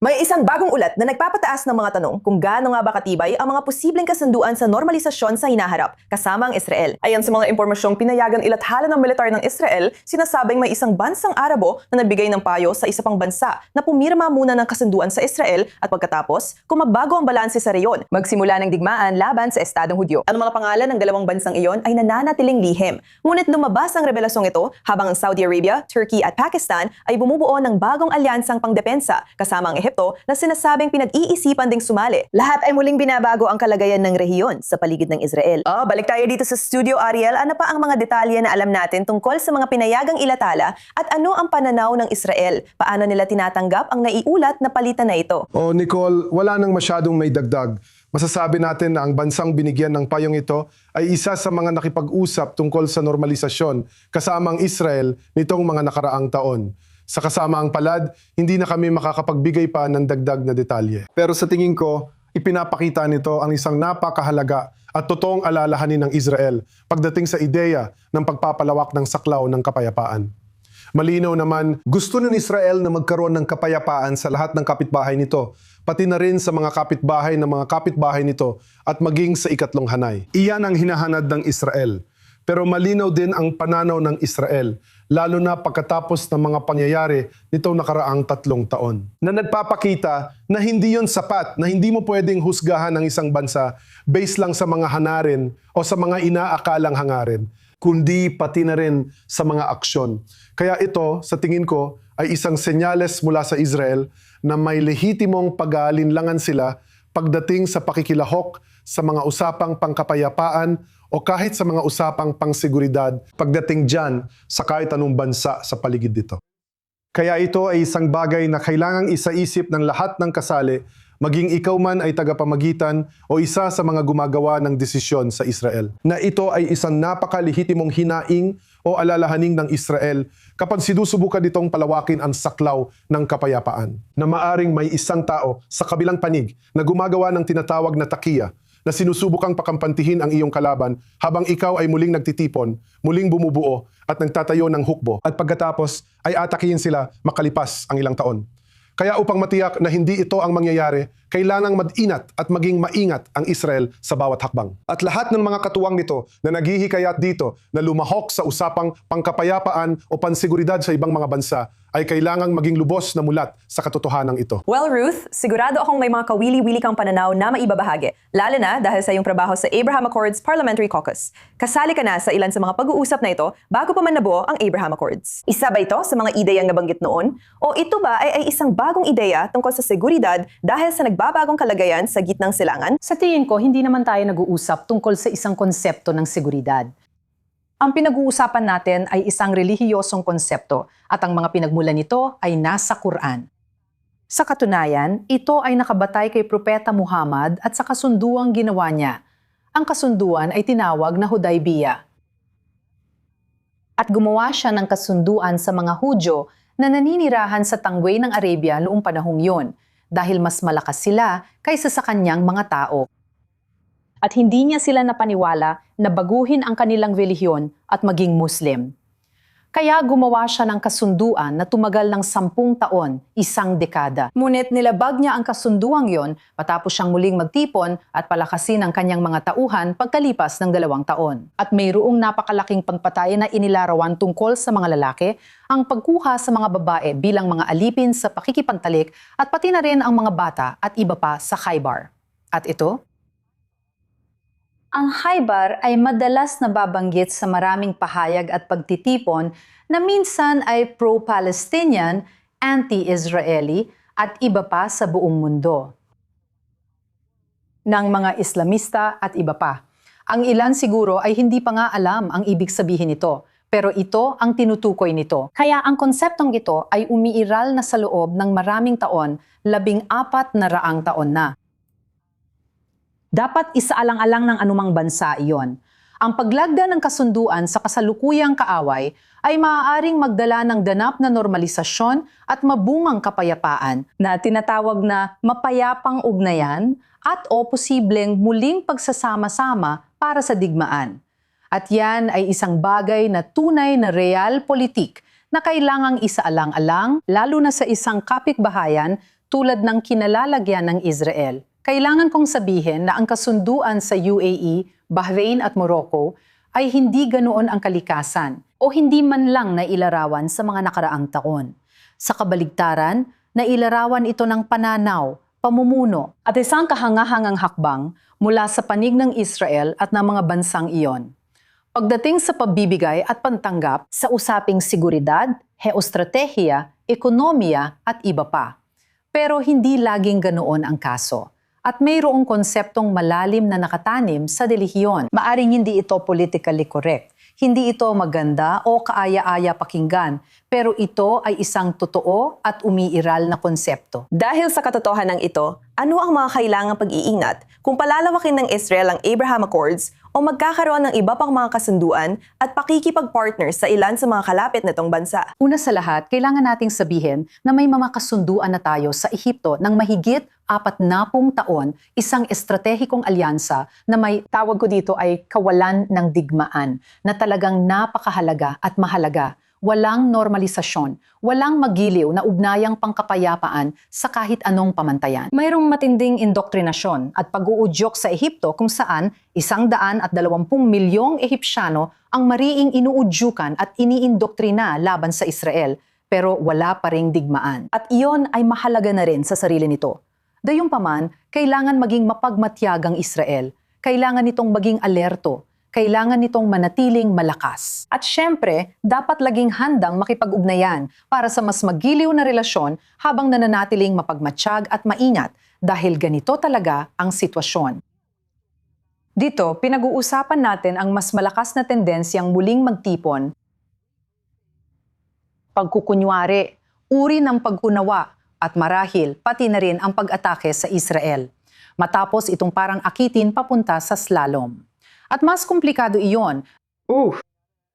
May isang bagong ulat na nagpapataas ng mga tanong kung gaano nga ba katibay ang mga posibleng kasunduan sa normalisasyon sa hinaharap kasama ang Israel. Ayon sa mga impormasyong pinayagan ilathala ng militar ng Israel, sinasabing may isang bansang Arabo na nagbigay ng payo sa isa pang bansa na pumirma muna ng kasunduan sa Israel at pagkatapos, kung magbago ang balanse sa reyon, magsimula ng digmaan laban sa Estadong Hudyo. Ang mga pangalan ng dalawang bansang iyon ay nananatiling lihim. Ngunit lumabas ang revelasyong ito habang ang Saudi Arabia, Turkey at Pakistan ay bumubuo ng bagong alyansang pangdepensa kasama ang Ehipto na sinasabing pinag-iisipan ding sumali. Lahat ay muling binabago ang kalagayan ng rehiyon sa paligid ng Israel. Balik tayo dito sa studio, Ariel. Ano pa ang mga detalye na alam natin tungkol sa mga pinayagang ilathala at ano ang pananaw ng Israel? Paano nila tinatanggap ang naiulat na palitan na ito? Nicole, wala nang masyadong may dagdag. Masasabi natin na ang bansang binigyan ng payong ito ay isa sa mga nakipag-usap tungkol sa normalisasyon kasama ang Israel nitong mga nakaraang taon. Sa kasamaang palad, hindi na kami makakapagbigay pa ng dagdag na detalye. Pero sa tingin ko, ipinapakita nito ang isang napakahalaga at totoong alalahanin ng Israel pagdating sa ideya ng pagpapalawak ng saklaw ng kapayapaan. Malinaw naman, gusto ng Israel na magkaroon ng kapayapaan sa lahat ng kapitbahay nito, pati na rin sa mga kapitbahay ng mga kapitbahay nito at maging sa ikatlong hanay. Iyan ang hinahanad ng Israel. Pero malinaw din ang pananaw ng Israel, lalo na pagkatapos ng mga pangyayari nitong nakaraang 3 taon. Na nagpapakita na hindi yon sapat, na hindi mo pwedeng husgahan ng isang bansa based lang sa mga hanarin o sa mga inaakalang hangarin, kundi pati na rin sa mga aksyon. Kaya ito, sa tingin ko, ay isang senyales mula sa Israel na may lehitimong pag-aalinlangan sila pagdating sa pakikilahok sa mga usapang pangkapayapaan o kahit sa mga usapang pangseguridad pagdating dyan sa kahit anong bansa sa paligid dito. Kaya ito ay isang bagay na kailangang isaisip ng lahat ng kasali, maging ikaw man ay tagapamagitan o isa sa mga gumagawa ng desisyon sa Israel. Na ito ay isang napakalihitimong hinaing o alalahaning ng Israel kapag sinusubukan nitong palawakin ang saklaw ng kapayapaan. Na maaring may isang tao sa kabilang panig na gumagawa ng tinatawag na takiya, na sinusubukang pakampantihin ang iyong kalaban habang ikaw ay muling nagtitipon, muling bumubuo at nagtatayo ng hukbo at pagkatapos ay atakihin sila makalipas ang ilang taon. Kaya upang matiyak na hindi ito ang mangyayari, kailangang mag-inat at maging maingat ang Israel sa bawat hakbang. At lahat ng mga katuwang nito na naghihikayat dito na lumahok sa usapang pangkapayapaan o pansiguridad sa ibang mga bansa ay kailangang maging lubos na mulat sa katotohanan ito. Well, Ruth, sigurado akong may mga kawili-wili kang pananaw na maibabahagi, lalo na dahil sa iyong trabaho sa Abraham Accords Parliamentary Caucus. Kasali ka na sa ilan sa mga pag-uusap na ito bago pa man nabuo ang Abraham Accords. Isa ba ito sa mga ideyang nabanggit noon? O ito ba ay isang bagong ideya tungkol sa seguridad dahil sa nagbabagong kalagayan sa gitnang silangan? Sa tingin ko, hindi naman tayo nag-uusap tungkol sa isang konsepto ng seguridad. Ang pinag-uusapan natin ay isang relihiyosong konsepto at ang mga pinagmulan nito ay nasa Quran. Sa katunayan, ito ay nakabatay kay Propeta Muhammad at sa kasunduang ginawa niya. Ang kasunduan ay tinawag na Hudaybiyah. At gumawa siya ng kasunduan sa mga Hudyo na naninirahan sa tangway ng Arabia noong panahong yon dahil mas malakas sila kaysa sa kanyang mga tao. At hindi niya sila napaniwala na baguhin ang kanilang relihiyon at maging Muslim. Kaya gumawa siya ng kasunduan na tumagal ng 10 taon, 1 dekada. Ngunit nilabag niya ang kasunduang yon matapos siyang muling magtipon at palakasin ang kanyang mga tauhan pagkalipas ng 2 taon. At mayroong napakalaking pagpatay na inilarawan tungkol sa mga lalaki, ang pagkuha sa mga babae bilang mga alipin sa pakikipantalik at pati na rin ang mga bata at iba pa sa Khaybar. At ito? Ang Khaybar ay madalas nababanggit sa maraming pahayag at pagtitipon na minsan ay pro-Palestinian, anti-Israeli at iba pa sa buong mundo. Ng mga Islamista at iba pa. Ang ilan siguro ay hindi pa nga alam ang ibig sabihin nito, pero ito ang tinutukoy nito. Kaya ang konseptong ito ay umiiral na sa loob ng maraming taon, 1400 taon na. Dapat isaalang-alang ng anumang bansa iyon. Ang paglagda ng kasunduan sa kasalukuyang kaaway ay maaaring magdala ng ganap na normalisasyon at mabungang kapayapaan na tinatawag na mapayapang ugnayan at o posibleng muling pagsasama-sama para sa digmaan. At yan ay isang bagay na tunay na realpolitik na kailangang isaalang-alang lalo na sa isang kapitbahayan tulad ng kinalalagyan ng Israel. Kailangan kong sabihin na ang kasunduan sa UAE, Bahrain at Morocco ay hindi ganoon ang kalikasan o hindi man lang nailarawan sa mga nakaraang taon. Sa kabaligtaran, nailarawan ito ng pananaw, pamumuno at isang kahangahangang hakbang mula sa panig ng Israel at ng mga bansang iyon. Pagdating sa pagbibigay at pantanggap sa usaping seguridad, geostratehiya, ekonomiya at iba pa. Pero hindi laging ganoon ang kaso. At mayroong konseptong malalim na nakatanim sa relihiyon. Maaring hindi ito politically correct. Hindi ito maganda o kaaya-aya pakinggan. Pero ito ay isang totoo at umiiral na konsepto. Dahil sa katotohanan ito, ano ang mga kailangang pag-iingat kung palalawakin ng Israel ang Abraham Accords o magkakaroon ng iba pang mga kasunduan at pakikipag-partner sa ilan sa mga kalapit nitong bansa? Una sa lahat, kailangan nating sabihin na may mga kasunduan na tayo sa Ehipto ng mahigit 40 taon, isang estratehikong alyansa na may tawag ko dito ay kawalan ng digmaan na talagang napakahalaga at mahalaga. Walang normalisasyon, walang magiliw na ugnayang pangkapayapaan sa kahit anong pamantayan. Mayroong matinding indoktrinasyon at pag-uudyok sa Ehipto kung saan 120 milyong Ehipsyano ang mariing inuudyukan at iniindoktrina laban sa Israel, pero wala pa ring digmaan. At iyon ay mahalaga na rin sa sarili nito. Gayunpaman, kailangan maging mapagmatyag ang Israel. Kailangan nitong maging alerto. Kailangan nitong manatiling malakas. At syempre, dapat laging handang makipag-ugnayan para sa mas magiliw na relasyon habang nananatiling mapagmatsyag at maingat dahil ganito talaga ang sitwasyon. Dito, pinag-uusapan natin ang mas malakas na tendensyang muling magtipon, pagkukunwari, uri ng pagkunawa, at marahil pati na rin ang pag-atake sa Israel. Matapos itong parang akitin papunta sa slalom. At mas komplikado iyon.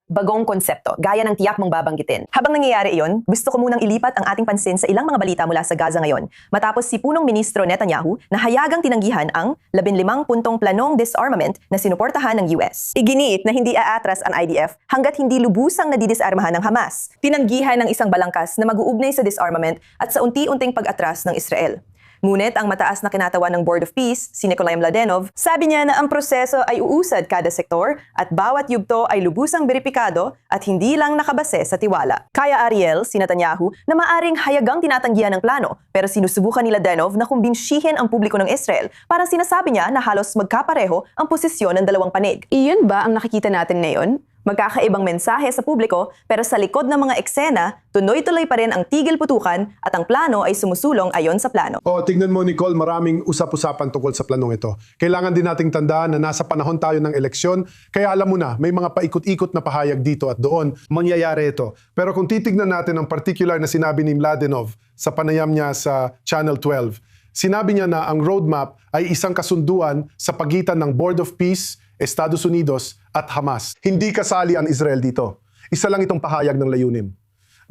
Bagong konsepto, gaya ng tiyak mong babanggitin. Habang nangyayari iyon, gusto ko munang ilipat ang ating pansin sa ilang mga balita mula sa Gaza ngayon. Matapos si Punong Ministro Netanyahu na hayagang tinanggihan ang 15-puntong planong disarmament na sinuportahan ng US. Iginiit na hindi aatras ang IDF hanggat hindi lubusang nadidisarmahan ng Hamas. Tinanggihan ng isang balangkas na mag-uugnay sa disarmament at sa unti-unting pag-atras ng Israel. Ngunit ang mataas na kinatawan ng Board of Peace, si Nikolai Mladenov, sabi niya na ang proseso ay uusad kada sektor at bawat yugto ay lubusang beripikado at hindi lang nakabase sa tiwala. Kaya Ariel, si Netanyahu, na maaring hayagang tinatanggihan ng plano pero sinusubukan ni Mladenov na kumbinsihin ang publiko ng Israel para sinasabi niya na halos magkapareho ang posisyon ng dalawang panig. Iyon ba ang nakikita natin ngayon? Magkakaibang mensahe sa publiko pero sa likod ng mga eksena, tuloy-tuloy pa rin ang tigil putukan at ang plano ay sumusulong ayon sa plano. Tignan mo Nicole, maraming usap-usapan tungkol sa planong ito. Kailangan din nating tandaan na nasa panahon tayo ng eleksyon, kaya alam mo na, may mga paikot-ikot na pahayag dito at doon, mangyayari ito. Pero kung titignan natin ang particular na sinabi ni Mladenov sa panayam niya sa Channel 12, sinabi niya na ang roadmap ay isang kasunduan sa pagitan ng Board of Peace, Estados Unidos at Hamas. Hindi kasali ang Israel dito. Isa lang itong pahayag ng layunin.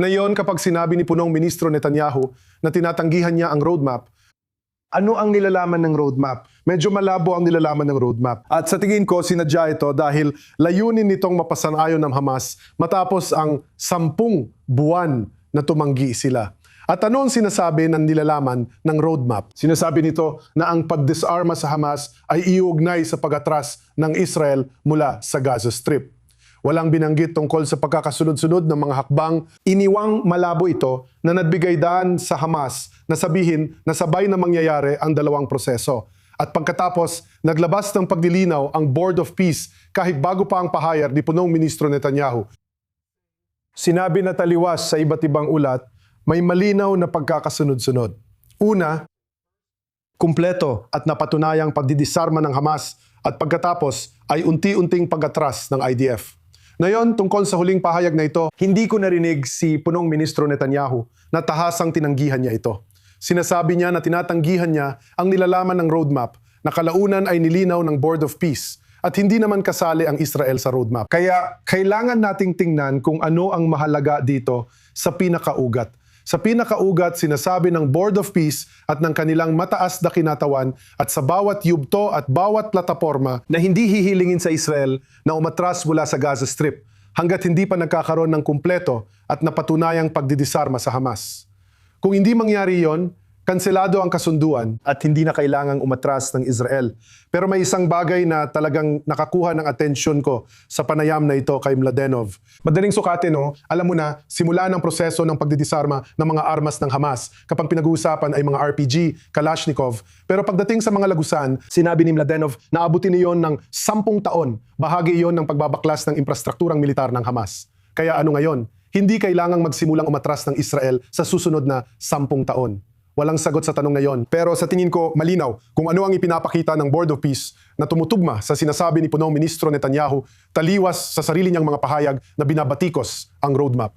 Ngayon, kapag sinabi ni Punong Ministro Netanyahu na tinatanggihan niya ang roadmap, ano ang nilalaman ng roadmap? Medyo malabo ang nilalaman ng roadmap. At sa tingin ko, sinadya ito dahil layunin nitong mapasanayon ng Hamas matapos ang 10 buwan na tumanggi sila. At ano ang sinasabi ng nilalaman ng roadmap? Sinasabi nito na ang pagdisarma sa Hamas ay iugnay sa pag-atras ng Israel mula sa Gaza Strip. Walang binanggit tungkol sa pagkakasunod-sunod ng mga hakbang. Iniwang malabo ito na nagbigay daan sa Hamas na sabihin na sabay na mangyayari ang dalawang proseso. At pagkatapos, naglabas ng pagdilinaw ang Board of Peace kahit bago pa ang pahayag ni Punong Ministro Netanyahu. Sinabi na taliwas sa iba't ibang ulat, may malinaw na pagkakasunod-sunod. Una, kumpleto at napatunayang pagdidisarma ng Hamas at pagkatapos ay unti-unting pag-atras ng IDF. Ngayon, tungkol sa huling pahayag na ito, hindi ko narinig si Punong Ministro Netanyahu na tahasang tinanggihan niya ito. Sinasabi niya na tinatanggihan niya ang nilalaman ng roadmap na kalaunan ay nilinaw ng Board of Peace at hindi naman kasali ang Israel sa roadmap. Kaya kailangan nating tingnan kung ano ang mahalaga dito sa pinakaugat. Sa pinakaugat, sinasabi ng Board of Peace at ng kanilang mataas na kinatawan at sa bawat yugto at bawat plataporma na hindi hihilingin sa Israel na umatras mula sa Gaza Strip hanggat hindi pa nagkakaroon ng kumpleto at napatunayang pagdidisarma sa Hamas. Kung hindi mangyari yon, Kanselado ang kasunduan at hindi na kailangang umatras ng Israel. Pero may isang bagay na talagang nakakuha ng atensyon ko sa panayam na ito kay Mladenov. Madaling sukatin, no? Alam mo na, simula ng proseso ng pagdidisarma ng mga armas ng Hamas kapag pinag-uusapan ay mga RPG, Kalashnikov. Pero pagdating sa mga lagusan, sinabi ni Mladenov na abutin niyon ng 10 taon. Bahagi iyon ng pagbabaklas ng infrastrukturang militar ng Hamas. Kaya ano ngayon? Hindi kailangang magsimulang umatras ng Israel sa susunod na 10 taon. Walang sagot sa tanong na yon. Pero sa tingin ko, malinaw kung ano ang ipinapakita ng Board of Peace na tumutugma sa sinasabi ni Punong Ministro Netanyahu taliwas sa sarili niyang mga pahayag na binabatikos ang roadmap.